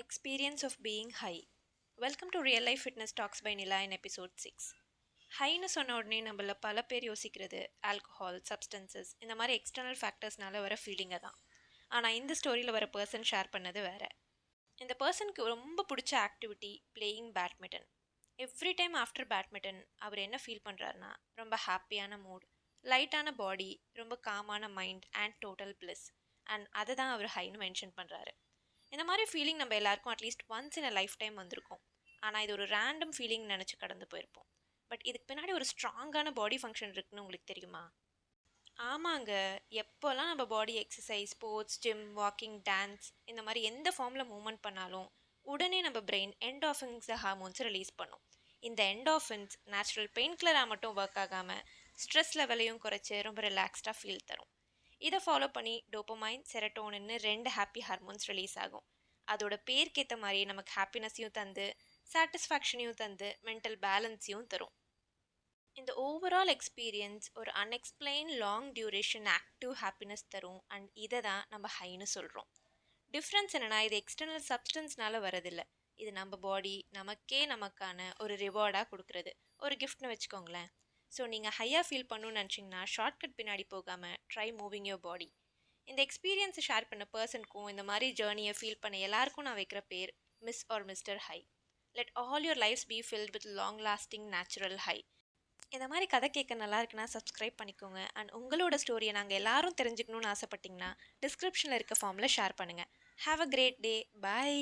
Experience of being high. Welcome to Real Life Fitness Talks by Nila in episode 6. ஹைன்னு சொன்ன உடனே நம்மள பல பேர் யோசிக்கிறது ஆல்கஹால் சப்ஸ்டன்சஸ் இந்த மாதிரி எக்ஸ்டர்னல் ஃபேக்டர்ஸ்னால வர ஃபீலிங்கை தான். ஆனால் இந்த ஸ்டோரியில் வர பர்சன் ஷேர் பண்ணது வேற. இந்த பர்சனுக்கு ரொம்ப பிடிச்ச activity playing badminton. Every time after badminton அவர் என்ன ஃபீல் பண்ணுறாருனா ரொம்ப ஹாப்பியான மூட், லைட்டான பாடி, ரொம்ப காமான mind and total bliss. And அதை தான் அவர் ஹைன்னு மென்ஷன் பண்ணுறாரு. இந்த மாதிரி ஃபீலிங் நம்ம எல்லாருக்கும் at least once in a life time வந்திருக்கும். ஆனால் இது ஒரு ரேண்டம் ஃபீலிங் நினச்சி கடந்து போயிருப்போம். பட் இதுக்கு பின்னாடி ஒரு ஸ்ட்ராங்கான பாடி ஃபங்க்ஷன் இருக்குன்னு உங்களுக்கு தெரியுமா? ஆமாங்க. எப்போல்லாம் நம்ம body exercise, sports, gym, walking, dance இந்த மாதிரி எந்த ஃபார்மில் மூவ்மெண்ட் பண்ணாலும் உடனே நம்ம பிரெயின் என்டார்ஃபின்ஸ் ஹார்மோன்ஸ் ரிலீஸ் பண்ணும். இந்த என்டார்ஃபின்ஸ் நேச்சுரல் பெயின் கில்லராக மட்டும் ஒர்க் ஆகாமல் ஸ்ட்ரெஸ் லெவலையும் குறைச்சி ரொம்ப ரிலாக்ஸ்டாக ஃபீல் தரும். இதை ஃபாலோ பண்ணி டோப்பமைன், செரட்டோனின்னு 2 ஹாப்பி ஹார்மோன்ஸ் ரிலீஸ் ஆகும். அதோட பேருக்கேற்ற மாதிரி நமக்கு ஹாப்பினஸையும் தந்து சாட்டிஸ்ஃபேக்ஷனையும் தந்து மென்டல் பேலன்ஸையும் தரும். இந்த ஓவரால் எக்ஸ்பீரியன்ஸ் ஒரு unexplained long duration active happiness தரும். அண்ட் இதை தான் நம்ம ஹைன்னு சொல்கிறோம். டிஃப்ரென்ஸ் என்னென்னா, இது எக்ஸ்டர்னல் சப்ஸ்டன்ஸ்னால வரதில்லை. இது நம்ம பாடி நமக்கான ஒரு ரிவார்டாக கொடுக்குறது, ஒரு கிஃப்ட்னு வச்சுக்கோங்களேன். ஸோ நீங்கள் ஹையாக ஃபீல் பண்ணணும்னு நினச்சிங்கன்னா ஷார்ட்கட் பின்னாடி போகாமல் ட்ரை மூவிங் யோர் பாடி. இந்த எக்ஸ்பீரியன்ஸை ஷேர் பண்ண பர்சனுக்கும் இந்த மாதிரி ஜேர்னியை ஃபீல் பண்ண எல்லாருக்கும் நான் வைக்கிற பேர் miss or mister high. Let all your lifes be filled with long lasting natural high. இந்த மாதிரி கதை கேட்க நல்லா இருக்குன்னா சப்ஸ்கிரைப் பண்ணிக்கோங்க. அண்ட் உங்களோட ஸ்டோரியை நாங்கள் எல்லாரும் தெரிஞ்சுக்கணும்னு ஆசைப்பட்டிங்கன்னா டிஸ்கிரிப்ஷனில் இருக்க ஃபார்மில் ஷேர் பண்ணுங்கள். Have a great day. By.